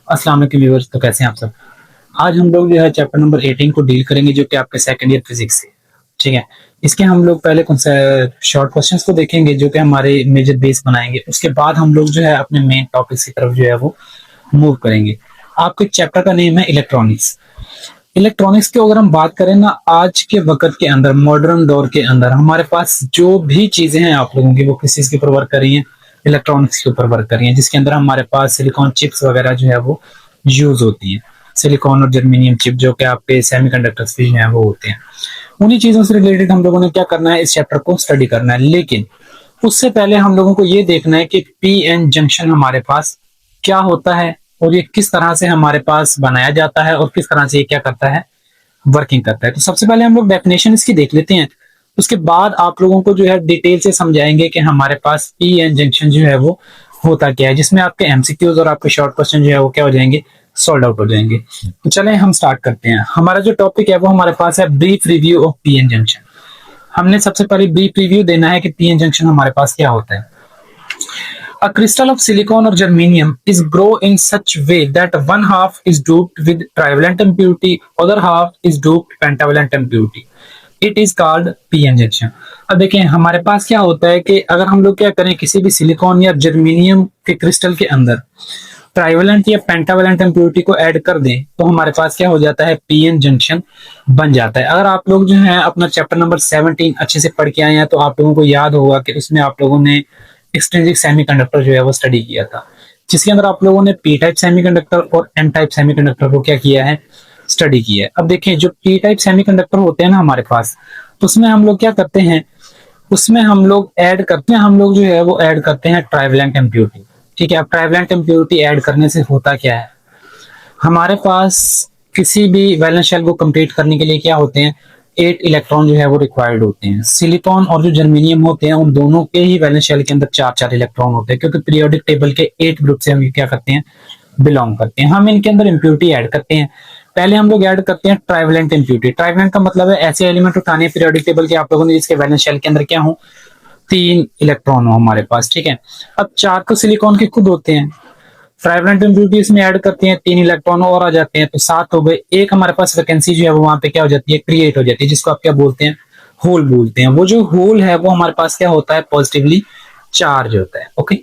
अस्सलाम वालेकुम व्यूअर्स। तो कैसे हैं आप सब। आज हम लोग जो है चैप्टर नंबर 18 को डील करेंगे, जो कि आपके सेकंड ईयर फिजिक्स से। ठीक है, इसके हम लोग पहले कौन सा शॉर्ट क्वेश्चंस को देखेंगे जो कि हमारे मेजर बेस बनाएंगे। उसके बाद हम लोग जो है अपने मेन टॉपिक्स की तरफ जो है वो मूव करेंगे। आपके चैप्टर का नेम है इलेक्ट्रॉनिक्स। इलेक्ट्रॉनिक्स की अगर हम बात करें ना, आज के वक्त के अंदर, मॉडर्न दौर के अंदर हमारे पास जो भी चीजें हैं आप लोगों की, वो किस चीज के ऊपर वर्क कर रही हैं? इलेक्ट्रॉनिक्स के ऊपर वर्क कर रही हैं, जिसके अंदर हमारे पास सिलिकॉन चिप्स वगैरह जो है वो यूज होती हैं। सिलिकॉन और जर्मेनियम चिप जो कि आपके सेमीकंडक्टर्स भी जो है वो होते हैं। उन्हीं चीजों से रिलेटेड हम लोगों ने क्या करना है, इस चैप्टर को स्टडी करना है। लेकिन उससे पहले हम लोगों को ये देखना है कि पी एन जंक्शन हमारे पास क्या होता है और ये किस तरह से हमारे पास बनाया जाता है और किस तरह से ये क्या करता है, वर्किंग करता है। तो सबसे पहले हम लोग डेफिनेशन इसकी देख लेते हैं। उसके बाद आप लोगों को जो है डिटेल से समझाएंगे कि हमारे पास पी एन जंक्शन जो है वो होता क्या है, जिसमें आपके एमसीक्यूज और आपके शॉर्ट क्वेश्चन जो है वो क्या हो जाएंगे, सॉल्व आउट हो जाएंगे। तो चलें हम स्टार्ट करते हैं। हमारा जो टॉपिक है वो हमारे पास है brief review of P N junction. हमने सबसे पहले ब्रीफ रिव्यू देना है कि पी एन जंक्शन हमारे पास क्या होता है। A crystal of silicon or germanium is grow in such way that one half is doped with trivalent impurity, other half is doped pentavalent impurity. It is called p-n junction. अब देखें हमारे पास क्या होता है कि अगर हम लोग क्या करें, किसी भी सिलिकॉन या जर्मेनियम के क्रिस्टल के अंदर ट्राइवेलेंट या पेंटावेलेंट इम्प्योरिटी को ऐड कर दें तो हमारे पास क्या हो जाता है, पीएन जंक्शन बन जाता है। अगर आप लोग जो है अपना चैप्टर नंबर 17 अच्छे से पढ़ के आए हैं तो आप लोगों को याद होगा कि उसमें आप लोगों ने एक्सट्रिंसिक सेमीकंडक्टर जो है वो स्टडी किया था, जिसके अंदर आप लोगों ने पी टाइप सेमीकंडक्टर और एन टाइप सेमीकंडक्टर को क्या किया है, स्टडी किया है। अब देखें जो पी टाइप सेमीकंडक्टर होते हैं ना हमारे पास, तो उसमें हम लोग क्या करते हैं, उसमें हम लोग ऐड करते हैं, हम लोग जो है वो ऐड करते हैं ट्राइवेलेंट इम्प्योरिटी। ठीक है, अब ट्राइवेलेंट इम्प्योरिटी ऐड करने से होता क्या है, हमारे पास किसी भी वैलेंस शेल को कंप्लीट करने के लिए क्या होते हैं, 8 इलेक्ट्रॉन जो है वो रिक्वायर्ड होते हैं। सिलिकॉन और जो जर्मेनियम होते हैं उन दोनों के ही वैलेंस शेल के अंदर 4-4 इलेक्ट्रॉन होते हैं, क्योंकि पीरियोडिक टेबल के 8 ग्रुप से हम क्या करते हैं, बिलोंग करते हैं। हम इनके अंदर इम्प्योरिटी ऐड करते हैं। पहले हम लोग ऐड करते हैं ट्राइवेलेंट इम्प्योरिटी। ट्राइवेलेंट का मतलब है ऐसे एलिमेंट उठाने पीरियोडिक टेबल के आप लोगों ने जिसके वैलेंस शेल के अंदर क्या हो, 3 इलेक्ट्रॉन हो हमारे पास। ठीक है, अब 4 तो सिलिकॉन के खुद होते हैं, ट्राइवेलेंट इम्प्योरिटी इसमें ऐड करते हैं, 3 इलेक्ट्रॉन और आ जाते हैं, तो 7 हो गए। एक हमारे पास वैकेंसी जो है वो वहां पे क्या हो जाती है, क्रिएट हो जाती है, जिसको आप क्या बोलते हैं, होल बोलते हैं। वो जो होल है वो हमारे पास क्या होता है, पॉजिटिवली चार्ज होता है। ओके,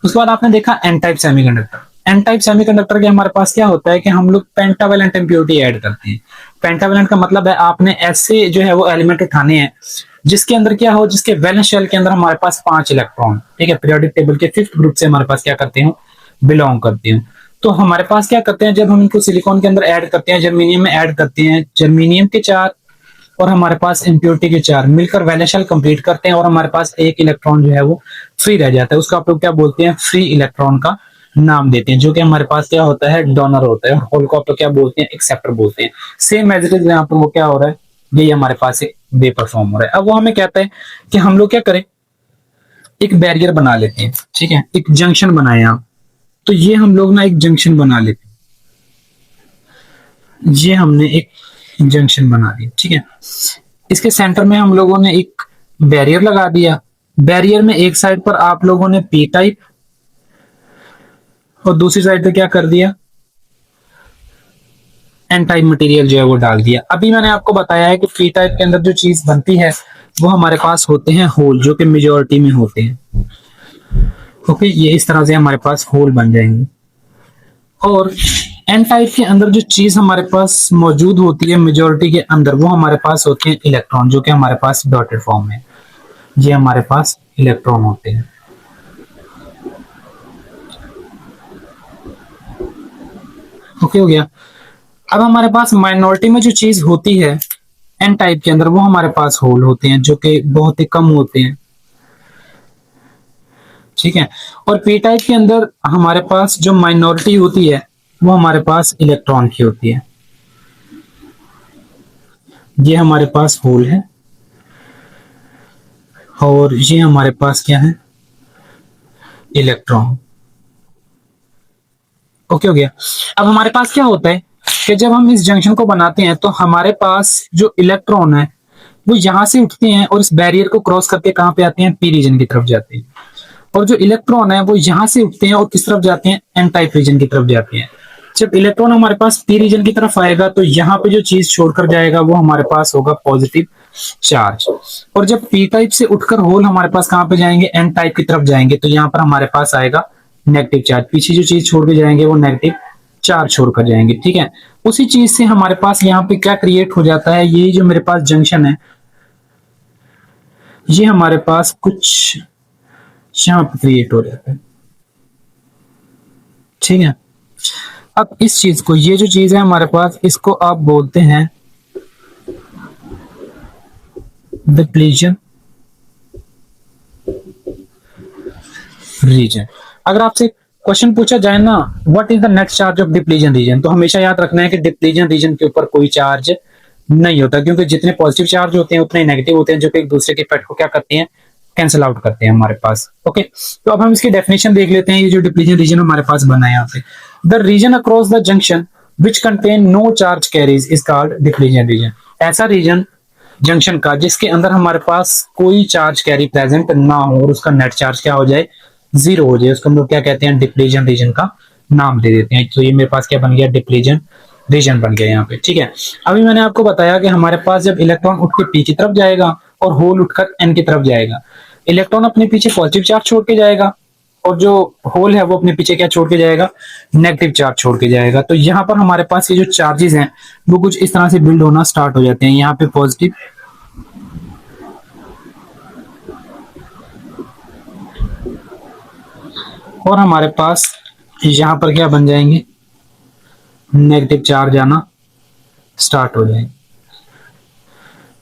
उसके बाद आपने देखा N type semiconductor. N type semiconductor के हमारे पास क्या होता है कि हम लोग पेंटावेलेंट इम्प्योरिटी ऐड करते हैं। पेंटावेलेंट का मतलब है आपने ऐसे जो है वो एलिमेंट उठाने हैं जिसके अंदर क्या हो, जिसके वैलेंस शेल के अंदर हमारे पास 5 इलेक्ट्रॉन, ठीक है, पीरियोडिक टेबल के 5th ग्रुप से हमारे पास क्या करते हैं, बिलोंग करते हैं। तो हमारे पास क्या करते हैं, जब हम इनको सिलिकॉन के अंदर ऐड करते हैं, जर्मेनियम में ऐड करते हैं, जर्मेनियम के 4 और हमारे पास इम्प्योरिटी के 4 मिलकर वैलेंस शेल कंप्लीट करते हैं और हमारे पास एक इलेक्ट्रॉन जो है वो फ्री रह जाता है। उसको आप लोग क्या बोलते हैं, फ्री इलेक्ट्रॉन का नाम देते हैं, जो कि हमारे पास क्या होता है, डोनर होता है। और होल को आप लोग क्या बोलते हैं, एक्सेप्टर बोलते हैं। सेम एज इट इज यहाँ पर वो क्या हो रहा है, ये हमारे पास एक वेपर फॉर्म हो रहा है। अब वो हमें कहता है कि हम लोग क्या करें, एक बैरियर बना लेते हैं। ठीक है, एक जंक्शन बनाए आप, तो ये हम लोग ना एक जंक्शन बना लेते हैं। ये हमने एक जंक्शन बना दिया। ठीक है, इसके सेंटर में हम लोगों ने एक बैरियर लगा दिया। बैरियर में एक साइड पर आप लोगों ने पी टाइप और दूसरी साइड पे क्या कर दिया, एन टाइप मटेरियल जो है वो डाल दिया। अभी मैंने आपको बताया है कि पी टाइप के अंदर जो चीज बनती है वो हमारे पास होते हैं होल, जो कि मेजोरिटी में होते हैं। ओके, ये इस तरह से हमारे पास होल बन जाएंगे। और एन टाइप के अंदर जो चीज हमारे पास मौजूद होती है मेजोरिटी के अंदर, वो हमारे पास होते हैं इलेक्ट्रॉन, जो कि हमारे पास डॉटेड फॉर्म में, ये हमारे पास इलेक्ट्रॉन होते हैं। ओके हो गया। अब हमारे पास माइनॉरिटी में जो चीज होती है एन टाइप के अंदर, वो हमारे पास होल होते हैं, जो कि बहुत ही कम होते हैं। ठीक है, और पी टाइप के अंदर हमारे पास जो माइनॉरिटी होती है वो हमारे पास इलेक्ट्रॉन की होती है। ये हमारे पास होल है और ये हमारे पास क्या है, इलेक्ट्रॉन। ओके हो गया। अब हमारे पास क्या होता है कि जब हम इस जंक्शन को बनाते हैं तो हमारे पास जो इलेक्ट्रॉन है वो यहां से उठते हैं और इस बैरियर को क्रॉस करके कहां पे आते हैं, पी रीजन की तरफ जाते हैं। और जो इलेक्ट्रॉन है वो यहां से उठते हैं और किस तरफ जाते हैं, एन टाइप रीजन की तरफ जाते हैं। जब इलेक्ट्रॉन हमारे पास पी रीजन की तरफ आएगा तो यहाँ पे जो चीज छोड़कर जाएगा वो हमारे पास होगा पॉजिटिव चार्ज। और जब पी टाइप से उठकर होल हमारे पास कहाँ पे जाएंगे, एन टाइप की तरफ जाएंगे, तो यहाँ पर हमारे पास आएगा नेगेटिव चार्ज। पीछे जो चीज छोड़ के जाएंगे वो नेगेटिव चार्ज छोड़कर जाएंगे, ठीक है। उसी चीज से हमारे पास यहाँ पे क्या क्रिएट हो जाता है, ये जो मेरे पास जंक्शन है, ये हमारे पास कुछ यहाँ पे क्रिएट हो जाता है, ठीक है। अब इस चीज को, ये जो चीज है हमारे पास, इसको आप बोलते हैं डिप्लीशन रीजन। अगर आपसे क्वेश्चन पूछा जाए ना, what is the net charge of depletion reason, तो हमेशा याद रखना है कि डिप्लीशन रीजन के ऊपर कोई चार्ज नहीं होता, क्योंकि जितने पॉजिटिव चार्ज होते हैं उतने नेगेटिव होते हैं, जो कि एक दूसरे के इफेक्ट को क्या करते हैं, कैंसिल आउट करते हैं हमारे पास। ओके, तो अब हम इसकी डेफिनेशन देख लेते हैं। ये जो डिप्लीशन रीजन हमारे पास बना है यहाँ पे, the region across the junction which contain no charge carries is called depletion region. ऐसा रीजन जंक्शन का जिसके अंदर हमारे पास कोई चार्ज कैरी प्रेजेंट ना हो और उसका नेट चार्ज क्या हो जाए, जीरो हो जाए, उसको हम लोग क्या कहते हैं, डिप्लीशन रीजन का नाम दे देते हैं। तो ये मेरे पास क्या बन गया, डिप्लीशन रीजन बन गया यहाँ पे, ठीक है। अभी मैंने आपको बताया कि हमारे पास जब इलेक्ट्रॉन उठ के पी की तरफ जाएगा और होल उठकर एन की तरफ जाएगा, इलेक्ट्रॉन अपने पीछे पॉजिटिव चार्ज छोड़ के जाएगा और जो होल है वो अपने पीछे क्या छोड़ के जाएगा, नेगेटिव चार्ज छोड़ के जाएगा। तो यहाँ पर हमारे पास ये जो चार्जेस हैं वो कुछ इस तरह से बिल्ड होना स्टार्ट हो जाते हैं। यहाँ पे पॉजिटिव और हमारे पास यहाँ पर क्या बन जाएंगे, नेगेटिव चार्ज आना स्टार्ट हो जाएंगे,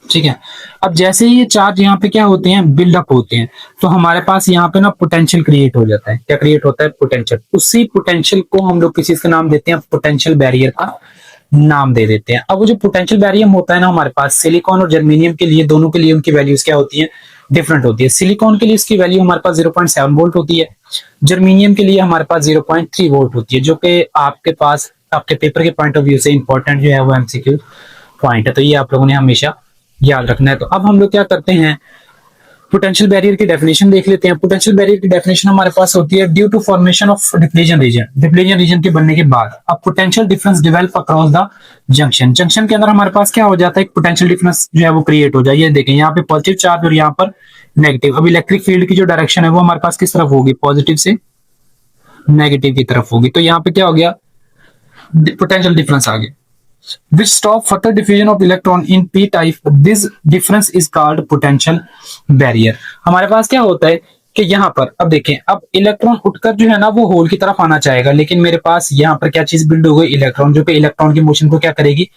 ठीक है। अब जैसे ही ये चार्ज यहाँ पे क्या होते हैं, बिल्डअप होते हैं, तो हमारे पास यहाँ पे ना पोटेंशियल क्रिएट हो जाता है। क्या क्रिएट होता है, पोटेंशियल। उसी पोटेंशियल को हम लोग किसी का नाम देते हैं, पोटेंशियल बैरियर का नाम दे देते हैं। अब वो जो पोटेंशियल बैरियर होता है ना हमारे पास, सिलिकॉन और जर्मेनियम के लिए, दोनों के लिए उनकी वैल्यूज क्या होती है, डिफरेंट होती है। सिलिकॉन के लिए इसकी वैल्यू हमारे पास 0.7 वोल्ट होती है, जर्मेनियम के लिए हमारे पास 0.3 वोल्ट होती है, जो कि आपके पास आपके पेपर के पॉइंट ऑफ व्यू से इंपॉर्टेंट जो है वो एमसीक्यू पॉइंट है, तो ये आप लोगों ने हमेशा याद रखना है। तो अब हम लोग क्या करते हैं, पोटेंशियल बैरियर की डेफिनेशन देख लेते हैं। पोटेंशियल बैरियर की डेफिनेशन हमारे पास होती है, due to formation of depletion region. Depletion region के बनने के बाद अब potential difference develop across the junction. Junction के अंदर हमारे पास क्या हो जाता है, एक पोटेंशियल डिफरेंस जो है वो क्रिएट हो जाए। ये देखें, यहाँ पे पॉजिटिव चार्ज और यहाँ पर नेगेटिव। अब इलेक्ट्रिक फील्ड की जो डायरेक्शन है वो हमारे पास किस तरफ होगी, पॉजिटिव से नेगेटिव की तरफ होगी। तो यहाँ पे क्या हो गया, पोटेंशियल डिफरेंस आ गया, which stop further diffusion of electron in p type. This difference is called potential barrier. हमारे पास क्या होता है कि यहाँ पर अब देखें, अब इलेक्ट्रॉन उठकर जो है ना वो होल की तरफ आना चाहेगा, लेकिन मेरे पास यहाँ पर क्या चीज बिल्ड हो गई, इलेक्ट्रॉन, जो कि इलेक्ट्रॉन की मोशन को क्या करेगी,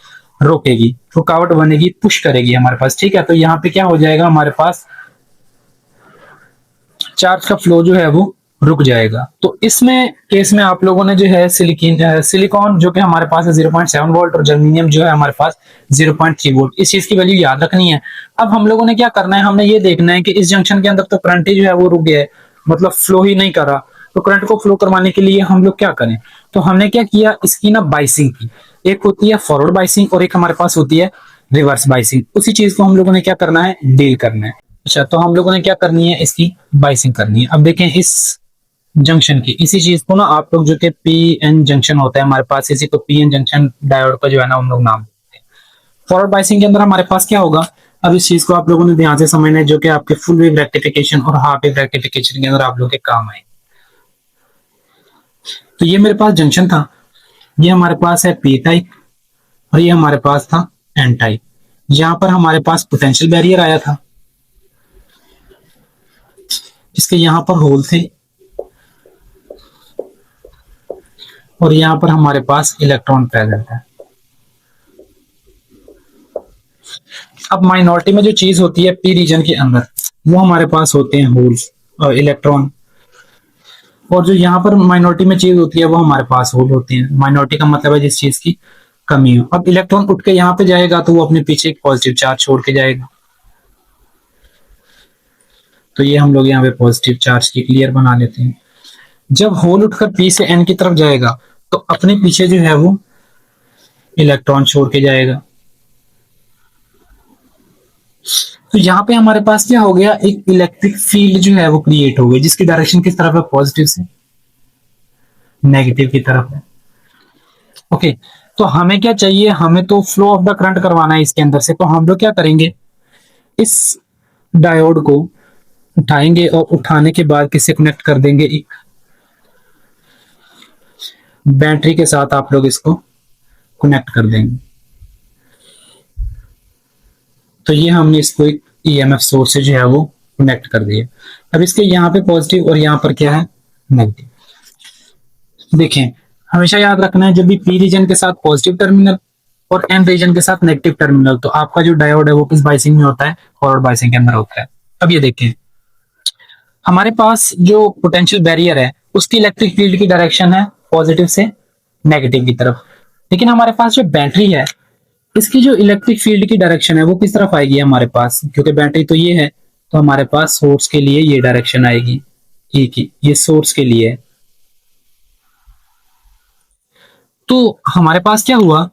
रोकेगी, रुकावट बनेगी, पुश करेगी हमारे पास, ठीक है। तो यहाँ पे क्या हो जाएगा, हमारे पास चार्ज का फ्लो जो है वो रुक जाएगा। तो इसमें केस में आप लोगों ने जो है सिलिकॉन जो कि हमारे पास है 0.7 वोल्ट और जर्मेनियम जो है हमारे पास 0.3 वोल्ट, इस चीज की वैल्यू याद रखनी है। अब हम लोगों ने क्या करना है, हमने ये देखना है कि इस जंक्शन के अंदर तो करंट जो है वो रुक गया है, मतलब फ्लो ही नहीं कर रहा। तो करंट को फ्लो करवाने के लिए हम लोग क्या करें, तो हमने क्या किया, इसकी ना बाइसिंग की। एक होती है फॉरवर्ड बाइसिंग और एक हमारे पास होती है रिवर्स बाइसिंग। उसी चीज को हम लोगों ने क्या करना है, डील करना है। अच्छा, तो हम लोगों ने क्या करनी है, इसकी बाइसिंग करनी है। अब देखें इस जंक्शन की, इसी चीज को ना आप लोग जो कि पी एन जंक्शन होता है हमारे पास, इसी को पी एन जंक्शन डायोड का जो है ना हम लोग नाम देते हैं। फॉरवर्ड बाइसिंग के अंदर हमारे पास क्या होगा, अब इस चीज को आप लोगों ने ध्यान से समझना है, जो कि आपके फुल वेव रेक्टिफिकेशन और हाफ वेव रेक्टिफिकेशन के अंदर आप लोग के काम आए। तो ये मेरे पास जंक्शन था, ये हमारे पास है पी टाइप और ये हमारे पास था एन टाइप। यहां पर हमारे पास पोटेंशियल बैरियर आया था, इसके यहां पर होल थे और यहां पर हमारे पास इलेक्ट्रॉन प्रेजेंट है। अब माइनॉरिटी में जो चीज होती है पी रीजन के अंदर, वो हमारे पास होते हैं होल्स और इलेक्ट्रॉन, और जो यहाँ पर माइनॉरिटी में चीज होती है वो हमारे पास होल होते हैं। माइनॉरिटी का मतलब है जिस चीज की कमी हो। अब इलेक्ट्रॉन उठ के यहाँ पे जाएगा तो वो अपने पीछे एक पॉजिटिव चार्ज छोड़ के जाएगा। तो ये हम लोग यहाँ पे पॉजिटिव चार्ज की क्लियर बना लेते हैं। जब होल उठकर पी से एन की तरफ जाएगा तो अपने पीछे जो है वो इलेक्ट्रॉन छोड़ के जाएगा। तो यहाँ पे हमारे पास क्या हो गया, एक इलेक्ट्रिक फील्ड जो है वो क्रिएट हो गई, जिसकी डायरेक्शन किस तरफ है, पॉजिटिव से नेगेटिव की तरफ है। ओके, तो हमें क्या चाहिए, हमें तो फ्लो ऑफ द करंट करवाना है इसके अंदर से। तो हम लोग क्या करेंगे, इस डायोड को उठाएंगे और उठाने के बाद किससे कनेक्ट कर देंगे, एक बैटरी के साथ आप लोग इसको कनेक्ट कर देंगे। तो ये हमने इसको एक ईएमएफ सोर्स से जो है वो कनेक्ट कर दिया। अब इसके यहाँ पे पॉजिटिव और यहाँ पर क्या है, नेगेटिव। देखें, हमेशा याद रखना है, जब भी पी रीजन के साथ पॉजिटिव टर्मिनल और एन रीजन के साथ नेगेटिव टर्मिनल, तो आपका जो डायोड है वो किस बाइसिंग में होता है, फॉरवर्ड बाइसिंग के अंदर होता है। अब ये देखें, हमारे पास जो पोटेंशियल बैरियर है उसकी इलेक्ट्रिक फील्ड की डायरेक्शन है पॉजिटिव से नेगेटिव की तरफ, लेकिन हमारे पास जो बैटरी है इसकी जो इलेक्ट्रिक फील्ड की डायरेक्शन है वो किस तरफ आएगी हमारे पास, क्योंकि बैटरी तो ये है, तो हमारे पास सोर्स के लिए ये डायरेक्शन आएगी, ई की, ये सोर्स के लिए है। तो हमारे पास क्या हुआ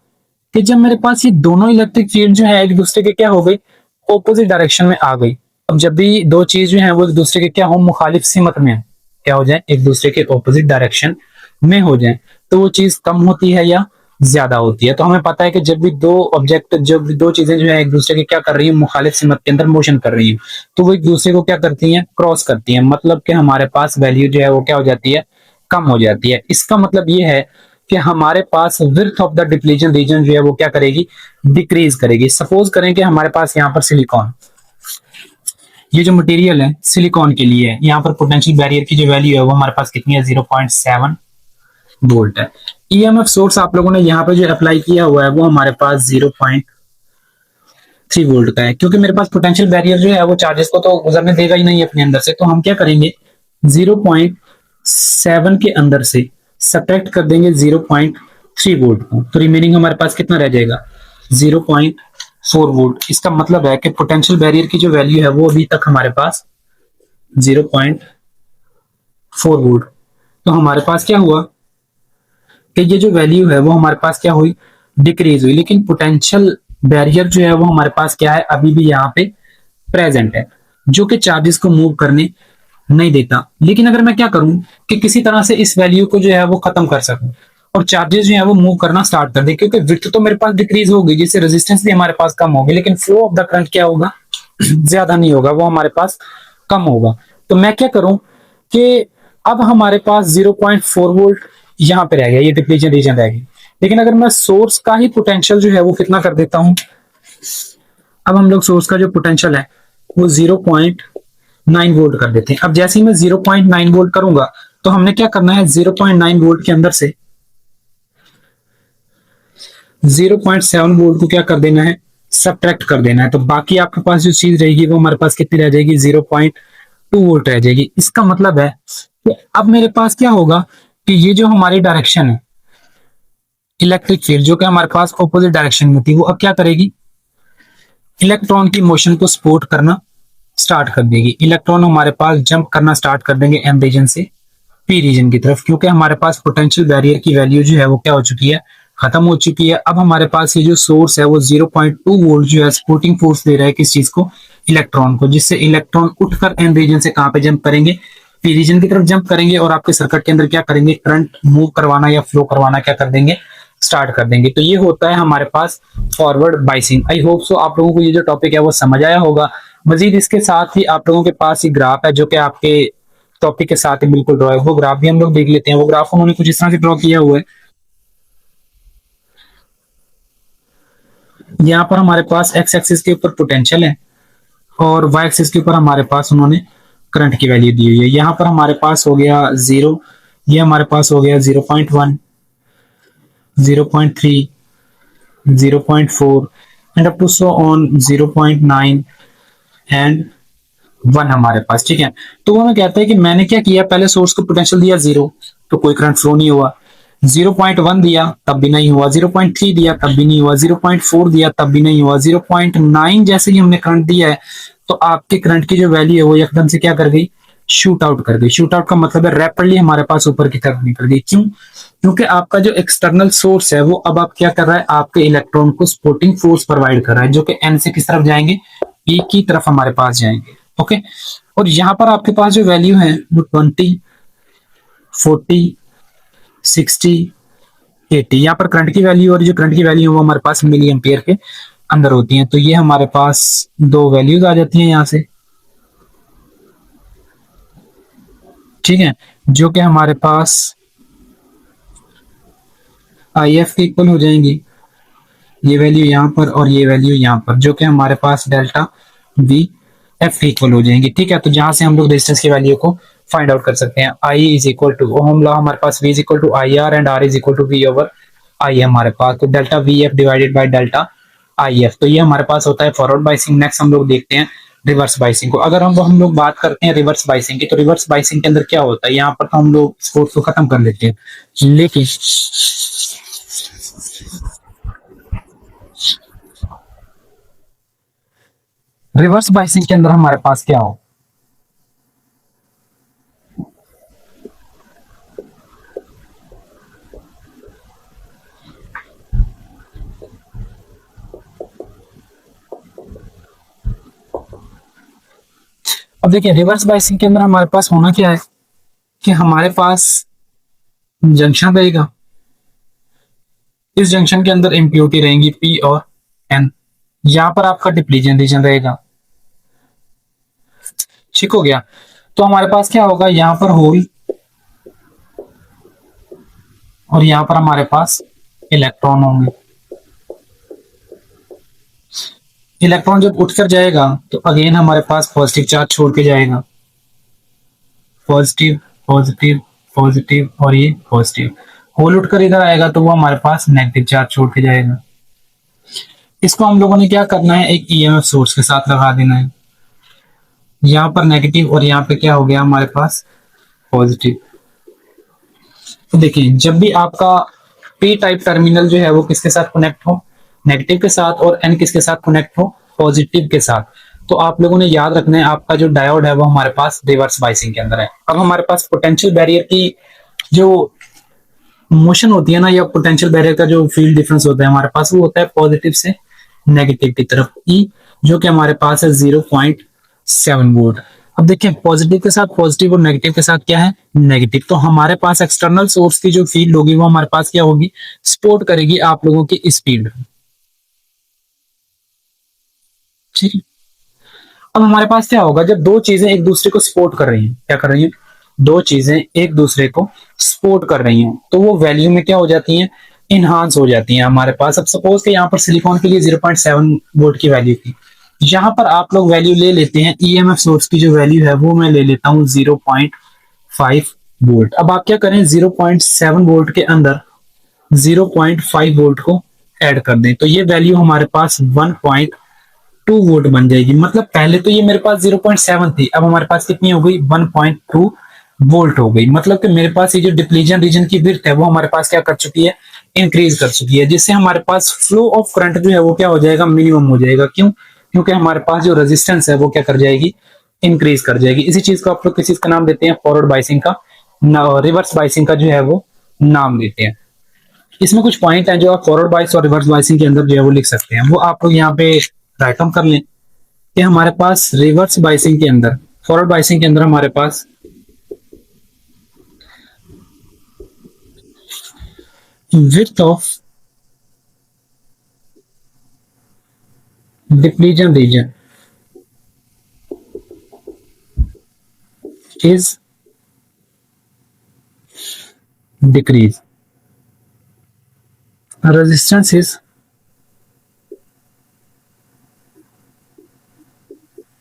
कि जब मेरे पास ये दोनों इलेक्ट्रिक फील्ड जो है एक दूसरे के क्या हो गई, ऑपोजिट डायरेक्शन में आ गई। अब जब भी दो चीज जो है वो एक दूसरे के क्या हो, मुखालिफ सिमत में क्या हो जाए, एक दूसरे के ऑपोजिट डायरेक्शन में हो जाए, तो वो चीज कम होती है या ज्यादा होती है। तो हमें पता है कि जब भी दो ऑब्जेक्ट, जब भी दो चीजें जो है एक दूसरे के क्या कर रही है, मुखालिफ सिमत के अंदर मोशन कर रही है, तो वो एक दूसरे को क्या करती हैं, क्रॉस करती हैं। मतलब कि हमारे पास वैल्यू जो है वो क्या हो जाती है, कम हो जाती है। इसका मतलब ये है कि हमारे पास width of the depletion region जो है वो क्या करेगी, डिक्रीज करेगी। सपोज करें कि हमारे पास यहाँ पर सिलिकॉन, ये जो मटेरियल है सिलिकॉन के लिए है, यहाँ पर पोटेंशियल बैरियर की जो वैल्यू है वो हमारे पास कितनी है, 0.7 वोल्ट है। ईएमएफ सोर्स आप लोगों ने यहाँ पे जो अप्लाई किया हुआ है वो हमारे पास 0.3 वोल्ट का है, क्योंकि मेरे पास पोटेंशियल बैरियर जो है वो चार्जेस को तो गुजरने देगा ही नहीं अपने अंदर से। तो हम क्या करेंगे, 0.7 के अंदर से सब्ट्रैक्ट कर देंगे 0.3 वोल्ट को, तो रिमेनिंग हमारे पास कितना रह जाएगा, 0.4 वोल्ट। इसका मतलब है कि पोटेंशियल बैरियर की जो वैल्यू है वो अभी तक हमारे पास 0.4 वोल्ट। तो हमारे पास क्या हुआ कि ये जो वैल्यू है वो हमारे पास क्या हुई, डिक्रीज हुई, लेकिन पोटेंशियल बैरियर जो है वो हमारे पास क्या है, अभी भी यहाँ पे प्रेजेंट है, जो कि चार्जेस को मूव करने नहीं देता। लेकिन अगर मैं क्या करूं कि किसी तरह से इस वैल्यू को जो है वो खत्म कर सकूं और चार्जेस जो है वो मूव करना स्टार्ट कर दे, क्योंकि विड्थ तो मेरे पास डिक्रीज होगी, जिससे रेजिस्टेंस भी हमारे पास कम होगी, लेकिन फ्लो ऑफ द करंट क्या होगा, ज्यादा नहीं होगा, वो हमारे पास कम होगा। तो मैं क्या करूं कि अब हमारे पास 0.4 वोल्ट यहाँ पे रह गया, ये डिप्लीशन रीजन रह गई, लेकिन अगर मैं सोर्स का ही पोटेंशियल जो है वो कितना कर देता हूं, अब हम लोग सोर्स का जो पोटेंशियल है वो 0.9 वोल्ट कर देते हैं। अब जैसे ही मैं 0.9 वोल्ट करूंगा तो हमने क्या करना है, 0.9 वोल्ट के अंदर से 0.7 वोल्ट को क्या कर देना है, सब्ट्रैक्ट कर देना है। तो बाकी आपके पास जो चीज रहेगी वो हमारे पास कितनी रह जाएगी, 0.2 वोल्ट रह जाएगी। इसका मतलब है कि अब मेरे पास क्या होगा कि ये जो हमारी डायरेक्शन है इलेक्ट्रिक फील्ड, जो कि हमारे पास ऑपोजिट डायरेक्शन में थी, वो अब क्या करेगी, इलेक्ट्रॉन की मोशन को सपोर्ट करना स्टार्ट कर देगी। इलेक्ट्रॉन हमारे पास जंप करना स्टार्ट कर देंगे एम रीजन से पी रीजन की तरफ, क्योंकि हमारे पास पोटेंशियल बैरियर की वैल्यू जो है वो क्या हो चुकी है, खत्म हो चुकी है। अब हमारे पास ये जो सोर्स है वो 0.2 वोल्ट जो है सपोर्टिंग फोर्स दे रहा है किस चीज को, इलेक्ट्रॉन को, जिससे इलेक्ट्रॉन उठकर एन रीजन से कहां पे जंप करेंगे, पी रीजन की तरफ जंप करेंगे, और आपके सर्किट के अंदर क्या करेंगे, करंट मूव करवाना या फ्लो करवाना क्या कर देंगे, स्टार्ट कर देंगे। तो ये होता है हमारे पास forward biasing. I hope so आप लोगों को ये जो टॉपिक है वो समझ आया होगा। मजीद इसके साथ ही आप लोगों के पास ये ग्राफ है जो कि आपके टॉपिक के साथ ही बिल्कुल ड्रॉ है, वो ग्राफ भी हम लोग देख लेते हैं। वो ग्राफ उन्होंने कुछ इस तरह से ड्रॉ किया हुआ है, यहाँ पर हमारे पास एक्स एक्सिस के ऊपर पोटेंशियल है और वाई एक्सिस के ऊपर हमारे पास उन्होंने करंट की वैल्यू दी हुई है। यहाँ पर हमारे पास हो गया 0, ये हमारे पास हो गया 0.1, 0.3, 0.4 and up to so on 0.9 and 1 हमारे पास, ठीक है। तो वो हमें कहता है कि मैंने क्या किया, पहले सोर्स को पोटेंशियल दिया 0, तो कोई करंट फ्लो नहीं हुआ, 0.1 दिया तब भी नहीं हुआ, 0.3 दिया तब भी नहीं हुआ, 0.4 दिया तब भी नहीं हुआ, 0.9 जैसे ही हमने करंट दिया है तो आपके करंट की जो वैल्यू है वो एकदम से क्या कर गई, शूट आउट कर गई। शूट आउट का मतलब है रैपिडली हमारे पास ऊपर की तरफ निकल गई। क्यों? क्योंकि आपका जो एक्सटर्नल सोर्स है वो अब आप क्या कर रहा है, आपके इलेक्ट्रॉन को सपोर्टिंग फोर्स प्रोवाइड कर रहा है, जो कि एन से किस तरफ जाएंगे, पी की तरफ हमारे पास जाएंगे। ओके, और यहां पर आपके पास जो वैल्यू है वो 20, 40, 60, 80। यहाँ पर करंट की वैल्यू, और जो करंट की वैल्यू है वो हमारे पास मिली एम्पियर के अंदर होती है। तो ये हमारे पास दो वैल्यूज आ जाती हैं यहाँ से, ठीक है, जो कि हमारे पास आई एफ के इक्वल हो जाएंगी। ये वैल्यू यहाँ पर और ये वैल्यू यहाँ पर, जो कि हमारे पास डेल्टा वी एफ के इक्वल हो जाएंगी, ठीक है। तो जहां से हम लोग रेजिस्टेंस की वैल्यू को फाइंड आउट कर सकते हैं। I is equal to Ohm law, हमारे पास V is equal to I R and R is equal to V over I है हमारे पास। तो delta V F divided by delta I F, तो ये हमारे पास होता है फॉरवर्ड बाइसिंग। नेक्स्ट हम लोग देखते हैं रिवर्स बाइसिंग को। अगर हम लोग बात करते हैं रिवर्स बाइसिंग की, तो रिवर्स बाइसिंग के अंदर क्या होता है, यहाँ पर तो हम लोग स्पोर्ट्स को खत्म कर लेते हैं, लेकिन रिवर्स बाइसिंग के अंदर हमारे पास क्या हो, अब देखिए रिवर्स बाइसिंग के अंदर हमारे पास होना क्या है कि हमारे पास जंक्शन रहेगा, इस जंक्शन के अंदर इम्प्योरिटी रहेंगी पी और एन, यहां पर आपका डिप्लीजन रीजन रहेगा, ठीक हो गया। तो हमारे पास क्या होगा, यहां पर होल और यहां पर हमारे पास इलेक्ट्रॉन होंगे। इलेक्ट्रॉन जब उठकर जाएगा तो अगेन हमारे पास पॉजिटिव चार्ज छोड़ के जाएगा, पॉजिटिव पॉजिटिव पॉजिटिव और ये पॉजिटिव। होल उठकर इधर आएगा तो वो हमारे पास नेगेटिव चार्ज छोड़ के जाएगा। इसको हम लोगों ने क्या करना है, एक ईएमएफ सोर्स के साथ लगा देना है, यहाँ पर नेगेटिव और यहाँ पे क्या हो गया हमारे पास पॉजिटिव। तो देखिए जब भी आपका पी टाइप टर्मिनल जो है वो किसके साथ कनेक्ट हो, नेगेटिव के साथ, और एन किसके साथ कनेक्ट हो, पॉजिटिव के साथ, तो आप लोगों ने याद रखना है आपका जो डायोड है वो हमारे पास रिवर्स बाइसिंग के अंदर है। अब हमारे पास पोटेंशियल बैरियर की जो मोशन होती है ना, या पोटेंशियल बैरियर का जो फील्ड डिफरेंस होता है हमारे पास, वो होता है पॉजिटिव से नेगेटिव की तरफ ई, जो कि हमारे पास है 0.7 वोल्ट। अब देखिए पॉजिटिव के साथ पॉजिटिव और नेगेटिव के साथ क्या है, नेगेटिव। तो हमारे पास एक्सटर्नल सोर्स की जो फील्ड होगी वो हमारे पास क्या होगी, सपोर्ट करेगी आप लोगों की स्पीड, ठीक है। अब हमारे पास क्या होगा, जब दो चीजें एक दूसरे को सपोर्ट कर रही हैं, क्या कर रही हैं, दो चीजें एक दूसरे को सपोर्ट कर रही हैं, तो वो वैल्यू में क्या हो जाती हैं, इनहांस हो जाती हैं हमारे पास। अब सपोज कि यहाँ पर सिलिकॉन के लिए 0.7 वोल्ट की वैल्यू थी, यहाँ पर आप लोग वैल्यू ले लेते हैं, ईएमएफ सोर्स की जो वैल्यू है वो मैं ले लेता हूँ 0.5 वोल्ट। अब आप क्या करें, 0.7 वोल्ट के अंदर 0.5 वोल्ट को ऐड कर दें, तो ये वैल्यू हमारे पास 1.2 वोल्ट बन जाएगी। मतलब पहले तो ये मेरे पास 0.7 थी, अब हमारे पास कितनी हो गई, 1.2 वोल्ट हो गई। मतलब कि मेरे पास ये जो डिप्लीजन रीजन की विड्थ है वो हमारे पास क्या कर चुकी है, इंक्रीज कर चुकी है, जिससे हमारे पास फ्लो ऑफ करंट जो है वो क्या हो जाएगा, मिनिमम हो जाएगा। क्यों, क्योंकि हमारे पास जो रेजिस्टेंस है वो क्या कर जाएगी, इंक्रीज कर जाएगी। इसी चीज को आप लोग किस चीज का नाम देते हैं, फॉरवर्ड बाइसिंग का, रिवर्स बाइसिंग का जो है वो नाम देते हैं। इसमें कुछ पॉइंट हैं जो आप फॉरवर्ड बाइस और रिवर्स बाइसिंग के अंदर जो है वो लिख सकते हैं, वो आप लोग यहाँ पे राइट डाउन कर लें कि हमारे पास रिवर्स बाइसिंग के अंदर, फॉरवर्ड बाइसिंग के अंदर हमारे पास width of depletion region is decrease, resistance is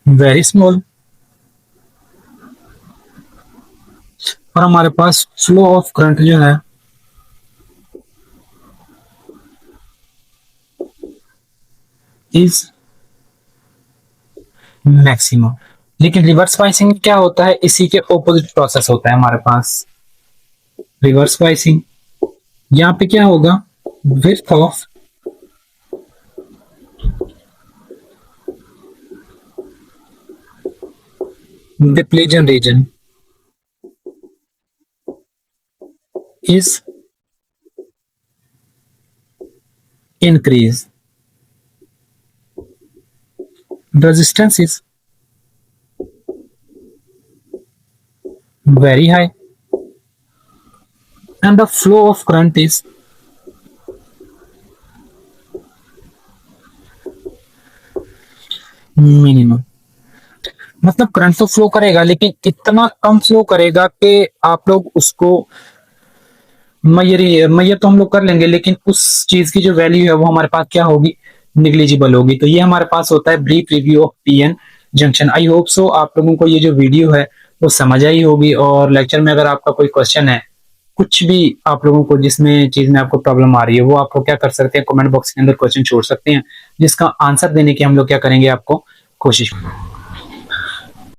very small, और हमारे पास फ्लो ऑफ करंट जो है इज मैक्सिमम। लेकिन रिवर्स बाइसिंग क्या होता है, इसी के ऑपोजिट प्रोसेस होता है हमारे पास। रिवर्स बाइसिंग यहाँ पे क्या होगा, width of depletion region is increase, resistance is very high, and the flow of current is minimum, मतलब करंट तो फ्लो करेगा लेकिन इतना कम फ्लो करेगा कि आप लोग उसको मैयर तो हम लोग कर लेंगे, लेकिन उस चीज की जो वैल्यू है वो हमारे पास क्या होगी, निग्लिजिबल होगी। तो ये हमारे पास होता है brief review of PN junction. I hope so आप लोगों को ये जो वीडियो है वो समझ आई होगी, और लेक्चर में अगर आपका कोई क्वेश्चन है, कुछ भी आप लोगों को जिसमें चीज में आपको प्रॉब्लम आ रही है, वो आपको क्या कर सकते हैं, कमेंट बॉक्स के अंदर क्वेश्चन छोड़ सकते हैं, जिसका आंसर देने की हम लोग क्या करेंगे, आपको कोशिश